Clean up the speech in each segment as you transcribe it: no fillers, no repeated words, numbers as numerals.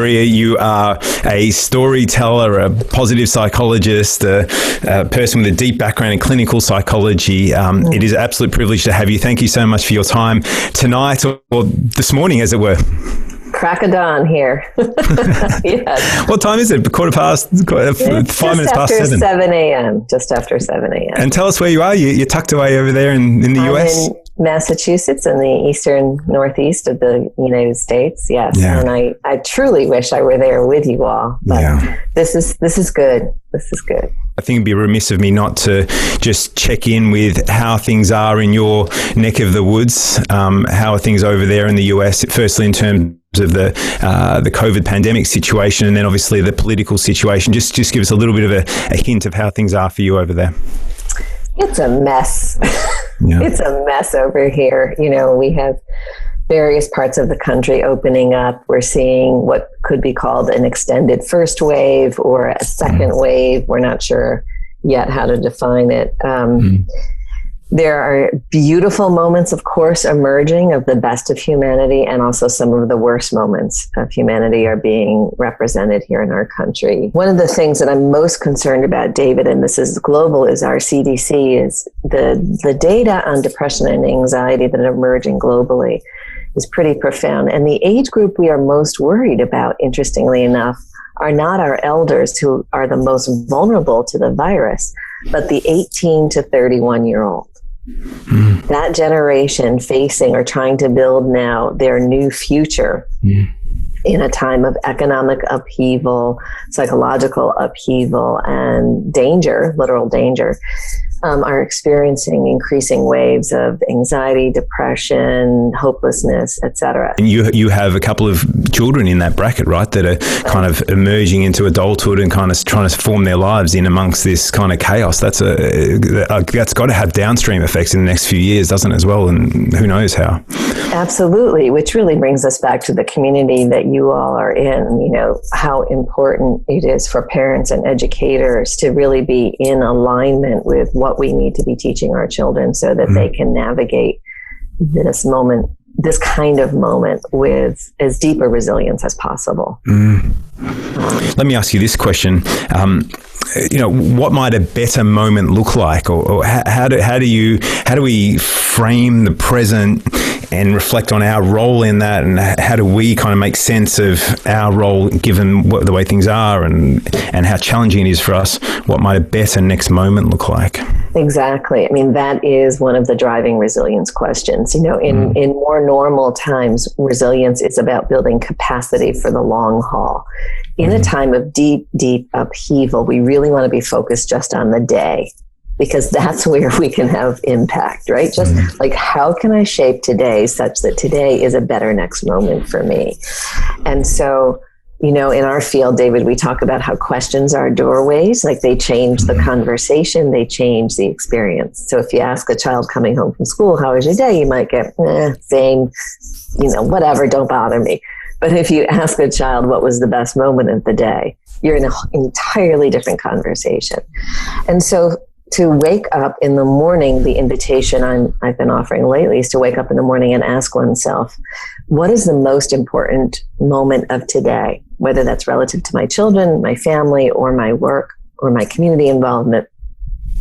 Maria, you are a storyteller, a positive psychologist, a person with a deep background in clinical psychology. It is an absolute privilege to have you. Thank you so much for your time tonight, or this morning, as it were. Crack of dawn here. Yes. What time is it? 5 minutes past 7. 7 a.m. Just after 7 a.m. And tell us where you are. You're tucked away over there in the US? In Massachusetts, in the eastern northeast of the United States. Yes. Yeah. And I truly wish I were there with you all. But this is good. This is good. I think it'd be remiss of me not to just check in with how things are in your neck of the woods. How are things over there in the US? Firstly, in terms of the COVID pandemic situation, and then obviously the political situation. Just give us a little bit of a hint of how things are for you over there. It's a mess. Yeah. It's a mess over here. We have various parts of the country opening up. We're seeing what could be called an extended first wave or a second wave. We're not sure yet how to define it. There are beautiful moments, of course, emerging of the best of humanity, and also some of the worst moments of humanity are being represented here in our country. One of the things that I'm most concerned about, David, and this is global, is our CDC, is the data on depression and anxiety that are emerging globally is pretty profound. And the age group we are most worried about, interestingly enough, are not our elders who are the most vulnerable to the virus, but the 18 to 31-year-old. That generation facing or trying to build now their new future in a time of economic upheaval, psychological upheaval, and danger, literal danger, are experiencing increasing waves of anxiety, depression, hopelessness, etc. And you have a couple of children in that bracket, right, that are kind of emerging into adulthood and kind of trying to form their lives in amongst this kind of chaos. That's got to have downstream effects in the next few years, doesn't it, as well? And who knows how. Absolutely, which really brings us back to the community that you all are in, how important it is for parents and educators to really be in alignment with what we need to be teaching our children so that they can navigate this moment, this kind of moment, with as deep a resilience as possible. Let me ask you this question. What might a better moment look like, or how do we frame the present and reflect on our role in that, and how do we kind of make sense of our role given the way things are and how challenging it is for us? What might a better next moment look like? Exactly. I mean, that is one of the driving resilience questions. In more normal times, resilience is about building capacity for the long haul. In a time of deep, deep upheaval, we really want to be focused just on the day, because that's where we can have impact, right? Just like, how can I shape today such that today is a better next moment for me? And so, in our field, David, we talk about how questions are doorways, like they change the conversation, they change the experience. So if you ask a child coming home from school, how was your day? You might get, same, whatever, don't bother me. But if you ask a child what was the best moment of the day, you're in an entirely different conversation. And so to wake up in the morning, the invitation I've been offering lately is to wake up in the morning and ask oneself, what is the most important moment of today? Whether that's relative to my children, my family, or my work, or my community involvement.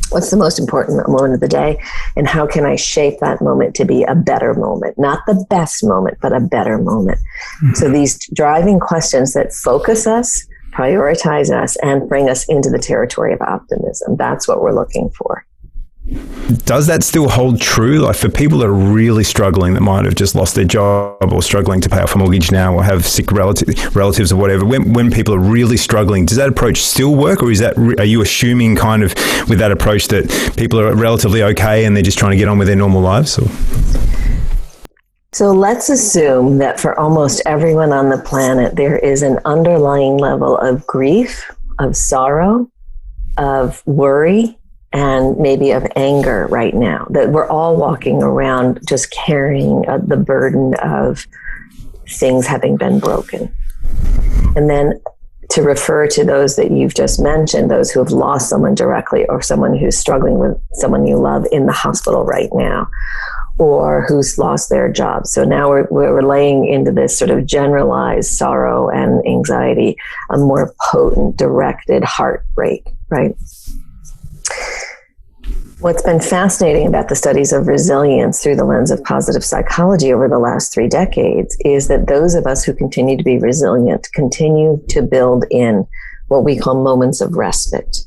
What's the most important moment of the day? And how can I shape that moment to be a better moment? Not the best moment, but a better moment. So these driving questions that focus us, prioritize us, and bring us into the territory of optimism. That's what we're looking for. Does that still hold true? Like for people that are really struggling, that might have just lost their job or struggling to pay off a mortgage now, or have sick relatives or whatever, when people are really struggling, does that approach still work? Or are you assuming kind of with that approach that people are relatively okay and they're just trying to get on with their normal lives? Or? So let's assume that for almost everyone on the planet, there is an underlying level of grief, of sorrow, of worry, and maybe of anger right now, that we're all walking around just carrying the burden of things having been broken. And then to refer to those that you've just mentioned, those who have lost someone directly, or someone who's struggling with someone you love in the hospital right now. or who's lost their job. So now we're laying into this sort of generalized sorrow and anxiety, a more potent, directed heartbreak, right? What's been fascinating about the studies of resilience through the lens of positive psychology over the last 3 decades is that those of us who continue to be resilient continue to build in what we call moments of respite.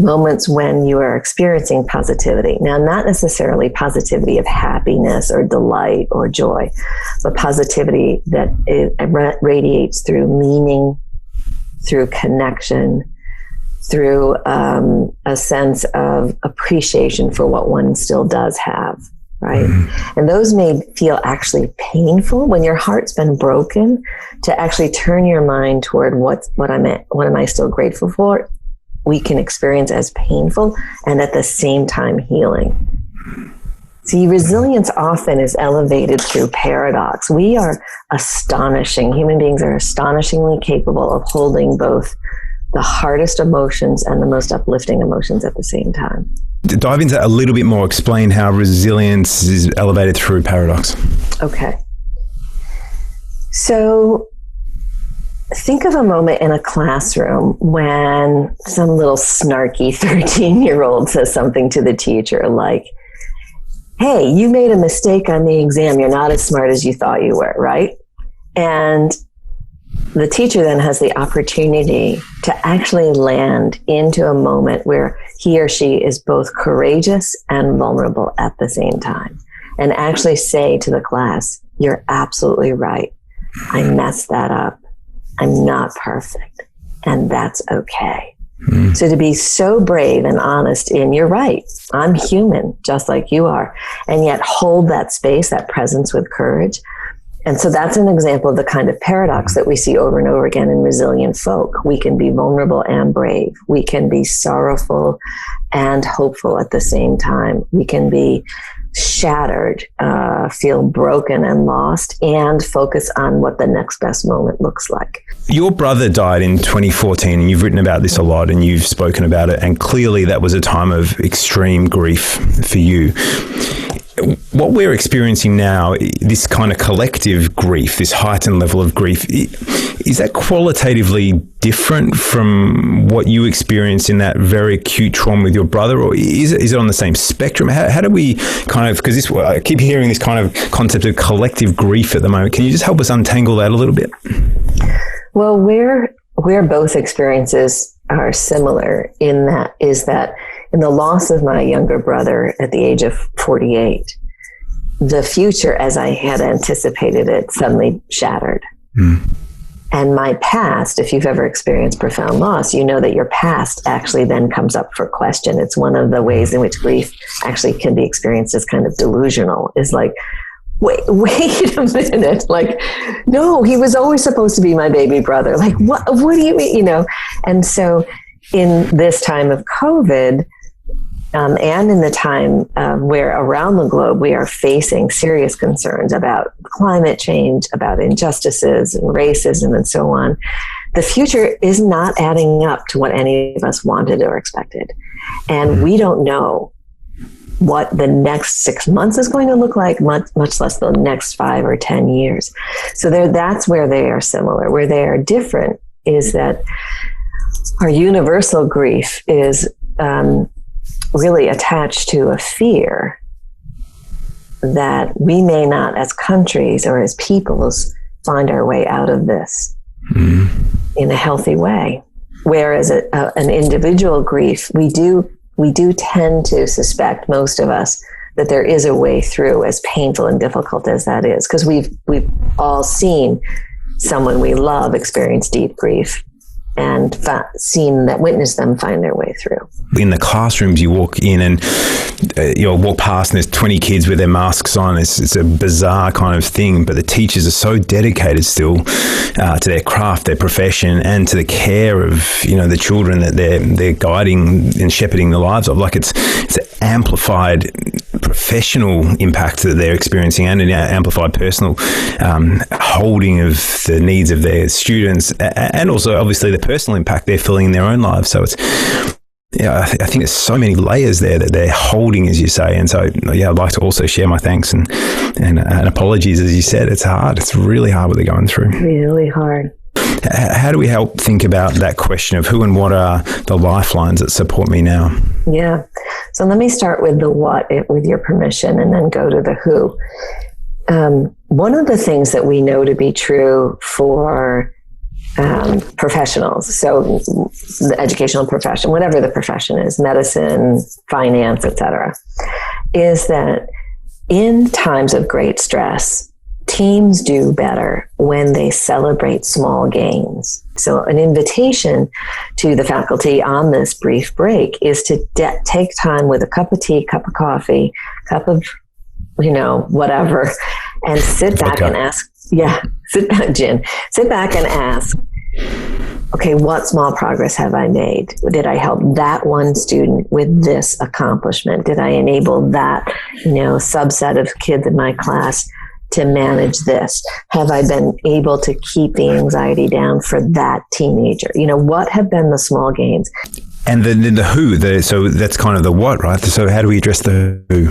Moments when you are experiencing positivity. Now, not necessarily positivity of happiness or delight or joy, but positivity that radiates through meaning, through connection, through a sense of appreciation for what one still does have, right? And those may feel actually painful when your heart's been broken, to actually turn your mind toward what am I still grateful for, we can experience as painful and at the same time healing. See, resilience often is elevated through paradox. Human beings are astonishingly capable of holding both the hardest emotions and the most uplifting emotions at the same time. Dive into that a little bit more. Explain how resilience is elevated through paradox. Okay. So think of a moment in a classroom when some little snarky 13-year-old says something to the teacher like, hey, you made a mistake on the exam. You're not as smart as you thought you were, right? And the teacher then has the opportunity to actually land into a moment where he or she is both courageous and vulnerable at the same time, and actually say to the class, you're absolutely right. I messed that up. I'm not perfect, and that's okay. So to be so brave and honest in, you're right, I'm human, just like you are, and yet hold that space, that presence with courage. And so that's an example of the kind of paradox that we see over and over again in resilient folk. We can be vulnerable and brave. We can be sorrowful and hopeful at the same time. We can be shattered, feel broken and lost, and focus on what the next best moment looks like. Your brother died in 2014, and you've written about this a lot and you've spoken about it, and clearly that was a time of extreme grief for you. What we're experiencing now, this kind of collective grief, this heightened level of grief, is that qualitatively different from what you experienced in that very acute trauma with your brother, or is it on the same spectrum? How do we kind of, because I keep hearing this kind of concept of collective grief at the moment. Can you just help us untangle that a little bit? Well, where both experiences are similar in that in the loss of my younger brother at the age of 48, the future as I had anticipated it suddenly shattered. And my past, if you've ever experienced profound loss, you know that your past actually then comes up for question. It's one of the ways in which grief actually can be experienced as kind of delusional, is like, wait a minute. Like, no, he was always supposed to be my baby brother. Like, what do you mean? And so in this time of COVID, and in the time where around the globe we are facing serious concerns about climate change, about injustices and racism and so on, the future is not adding up to what any of us wanted or expected. And we don't know what the next 6 months is going to look like, much less the next 5 or 10 years. So that's where they are similar. Where they are different is that our universal grief is really attached to a fear that we may not, as countries or as peoples, find our way out of this in a healthy way. Whereas an individual grief, we do tend to suspect, most of us, that there is a way through, as painful and difficult as that is, because we've all seen someone we love experience deep grief and witness them find their way through. In the classrooms, you walk in and you'll walk past and there's 20 kids with their masks on. It's a bizarre kind of thing, but the teachers are so dedicated still to their craft, their profession, and to the care of the children that they're guiding and shepherding the lives of. Like it's an amplified professional impact that they're experiencing and an amplified personal holding of the needs of their students, and also obviously the personal impact they're feeling in their own lives. So Yeah, I think there's so many layers there that they're holding, as you say. And so, yeah, I'd like to also share my thanks and apologies. As you said, it's hard. It's really hard what they're going through. Really hard. How do we help think about that question of who and what are the lifelines that support me now? Yeah. So let me start with the what, with your permission, and then go to the who. One of the things that we know to be true for professionals, so the educational profession, whatever the profession is, medicine, finance, etc., is that in times of great stress, teams do better when they celebrate small gains. So an invitation to the faculty on this brief break is to take time with a cup of tea, cup of coffee, cup of, whatever, and sit back and ask, sit back and ask, okay, what small progress have I made? Did I help that one student with this accomplishment? Did I enable that, subset of kids in my class to manage this? Have I been able to keep the anxiety down for that teenager? What have been the small gains? And then the who, so that's kind of the what, right? So how do we address the who?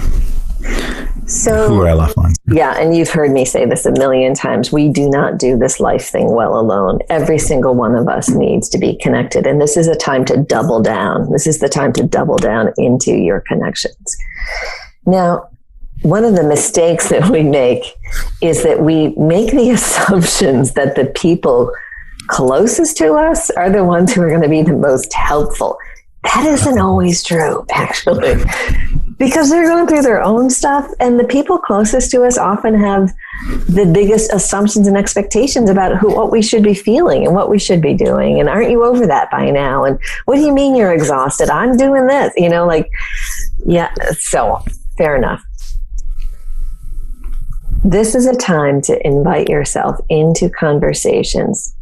So, who are our lifelines? Yeah, and you've heard me say this a million times. We do not do this life thing well alone. Every single one of us needs to be connected. And this is a time to double down. This is the time to double down into your connections. Now, one of the mistakes that we make is that we make the assumptions that the people closest to us are the ones who are going to be the most helpful. That isn't always true, actually, because they're going through their own stuff, and the people closest to us often have the biggest assumptions and expectations about what we should be feeling and what we should be doing. And aren't you over that by now? And what do you mean you're exhausted? I'm doing this, so fair enough. This is a time to invite yourself into conversations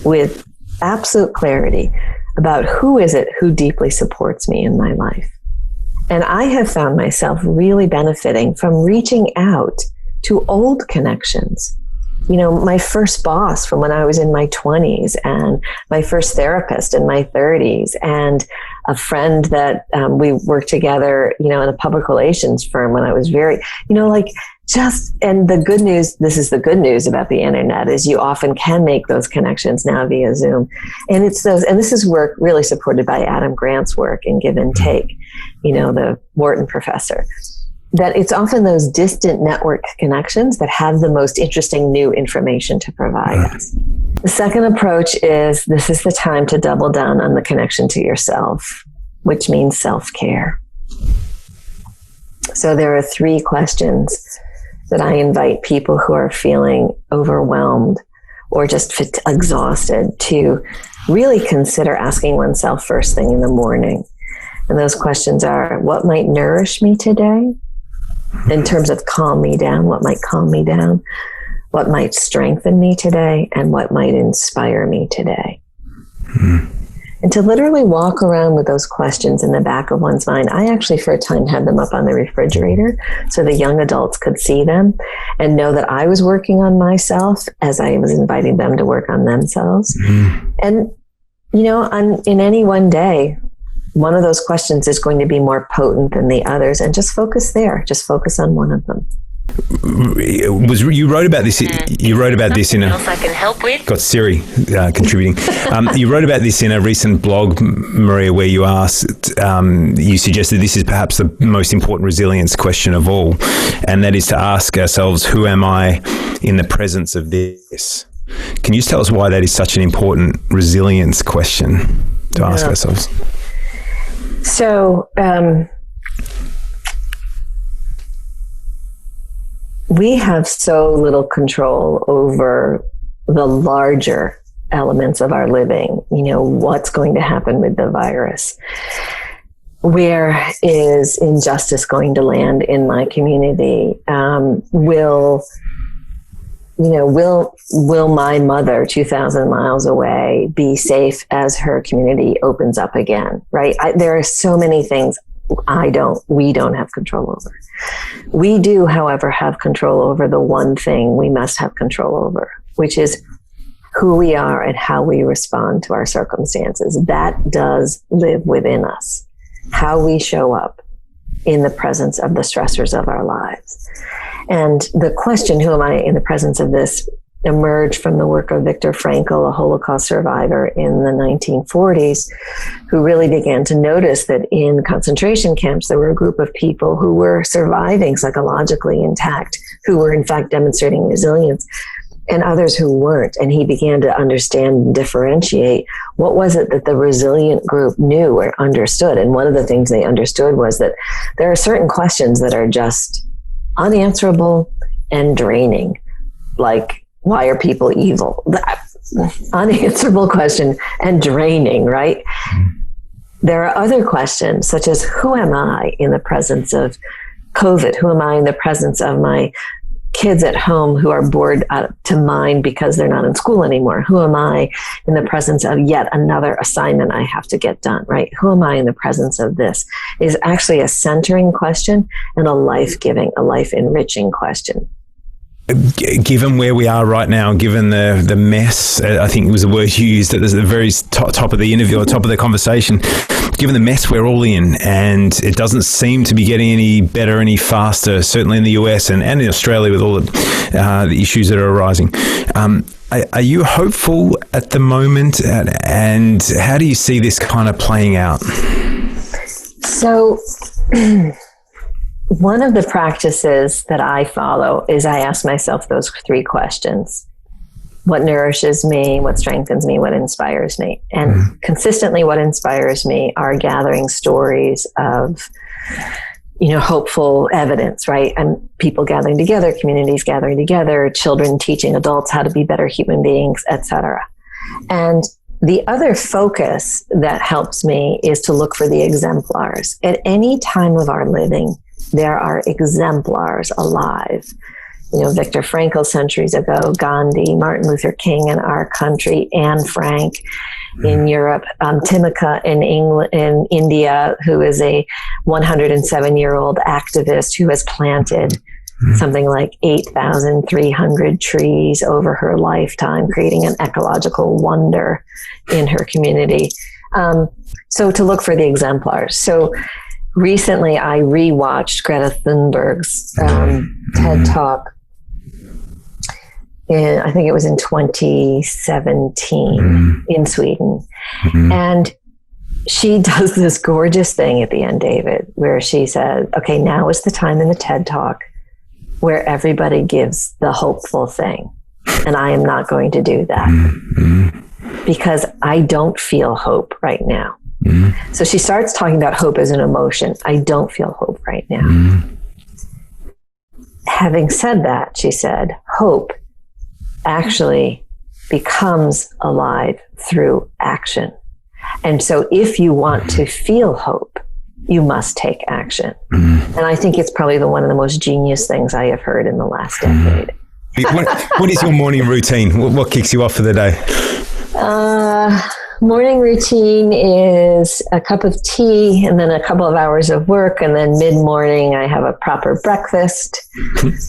with absolute clarity about who is it who deeply supports me in my life. And I have found myself really benefiting from reaching out to old connections. My first boss from when I was in my 20s, and my first therapist in my 30s, and a friend that we worked together, in a public relations firm when I was very, and the good news, this is the good news about the internet, is you often can make those connections now via Zoom. And it's those, and this is work really supported by Adam Grant's work in Give and Take, the Wharton professor, that it's often those distant network connections that have the most interesting new information to provide us. The second approach is, this is the time to double down on the connection to yourself, which means self-care. So there are 3 questions that I invite people who are feeling overwhelmed or just exhausted to really consider asking oneself first thing in the morning. And those questions are, what might nourish me today? In terms of calm me down, what might calm me down? What might strengthen me today? And what might inspire me today? And to literally walk around with those questions in the back of one's mind. I actually, for a time, had them up on the refrigerator so the young adults could see them and know that I was working on myself as I was inviting them to work on themselves. And, in any one day, one of those questions is going to be more potent than the others, and just focus there. Just focus on one of them. You wrote about this. You wrote about this in a. Else I can help with. Got Siri contributing. You wrote about this in a recent blog, Maria, where you asked, you suggested this is perhaps the most important resilience question of all, and that is to ask ourselves, who am I in the presence of this? Can you just tell us why that is such an important resilience question to ask ourselves? So, we have so little control over the larger elements of our living. What's going to happen with the virus? Where is injustice going to land in my community? Will my mother 2,000 miles away be safe as her community opens up again, right? There are so many things we don't have control over. We do, however, have control over the one thing we must have control over, which is who we are and how we respond to our circumstances. That does live within us, how we show up in the presence of the stressors of our lives. And the question, who am I in the presence of this, emerged from the work of Viktor Frankl, a Holocaust survivor in the 1940s, who really began to notice that in concentration camps, there were a group of people who were surviving psychologically intact, who were in fact demonstrating resilience, and others who weren't. And he began to understand and differentiate what was it that the resilient group knew or understood. And one of the things they understood was that there are certain questions that are just unanswerable and draining, like, why are people evil? That unanswerable question and draining, right? There are other questions such as, who am I in the presence of COVID? Who am I in the presence of my kids at home who are bored to mind because they're not in school anymore? Who am I in the presence of yet another assignment I have to get done, right? Who am I in the presence of this? Is actually a centering question and a life-giving, a life-enriching question. Given where we are right now, given the mess, I think it was the word you used at the very top of the interview or top of the conversation, given the mess we're all in, and it doesn't seem to be getting any better, any faster, certainly in the US and in Australia with all the issues that are arising. Are you hopeful at the moment, and how do you see this kind of playing out? So one of the practices that I follow is I ask myself those three questions. What nourishes me? What strengthens me? What inspires me? And consistently what inspires me are gathering stories of, hopeful evidence, right? And people gathering together, communities gathering together, children teaching adults how to be better human beings, etc. And the other focus that helps me is to look for the exemplars. At any time of our living, there are exemplars alive. Viktor Frankl centuries ago, Gandhi, Martin Luther King in our country, Anne Frank in Europe, Timika in India, who is a 107-year-old activist who has planted something like 8,300 trees over her lifetime, creating an ecological wonder in her community. So to look for the exemplars. So recently, I rewatched Greta Thunberg's TED Talk. I think it was in 2017 in Sweden. And she does this gorgeous thing at the end, David, where she said, okay, now is the time in the TED Talk where everybody gives the hopeful thing. And I am not going to do that because I don't feel hope right now. So she starts talking about hope as an emotion. I don't feel hope right now. Having said that, she said, hope actually becomes alive through action. And so if you want to feel hope, you must take action. And I think it's probably one of the most genius things I have heard in the last decade. What is your morning routine? What kicks you off for the day? Morning routine is a cup of tea and then a couple of hours of work. And then mid-morning, I have a proper breakfast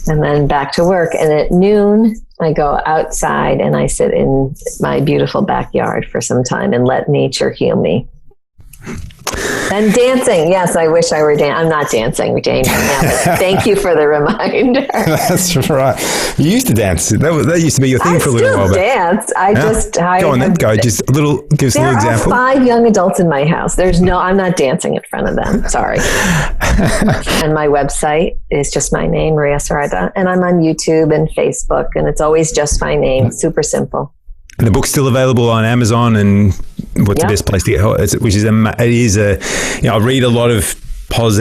and then back to work. And at noon, I go outside and I sit in my beautiful backyard for some time and let nature heal me. And dancing. Yes, I wish I were dancing. I'm not dancing, Jane, now, but thank you for the reminder. That's right. You used to dance. That used to be your thing for a little while. I still dance. Go on then. Go. Just a little. Give us a little example. There are 5 young adults in my house. I'm not dancing in front of them. Sorry. And my website is just my name, Maria Sirois, and I'm on YouTube and Facebook, and it's always just my name. Super simple. And the book's still available on Amazon, and what's the best place to get it? I read a lot of pos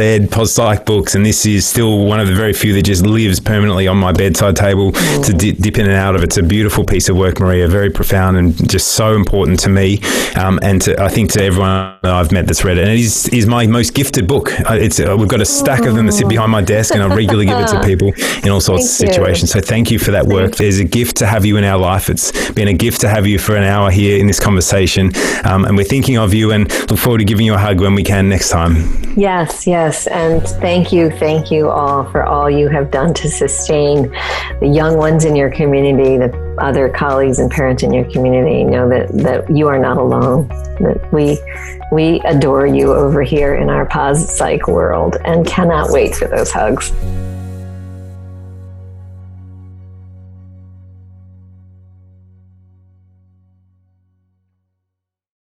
psych books, and this is still one of the very few that just lives permanently on my bedside table to dip in and out of. It's a beautiful piece of work, Maria, very profound and just so important to me, and I think to everyone that I've met that's read it. And it is my most gifted book. We've got a stack of them that sit behind my desk, and I regularly give it to people in all sorts of situations. So thank you for that work. There's a gift to have you in our life. It's been a gift to have you for an hour here in this conversation, and we're thinking of you and look forward to giving you a hug when we can next time. Yes. Yes. And thank you all for all you have done to sustain the young ones in your community, the other colleagues and parents in your community. Know that you are not alone, that we adore you over here in our Pause Psych world and cannot wait for those hugs.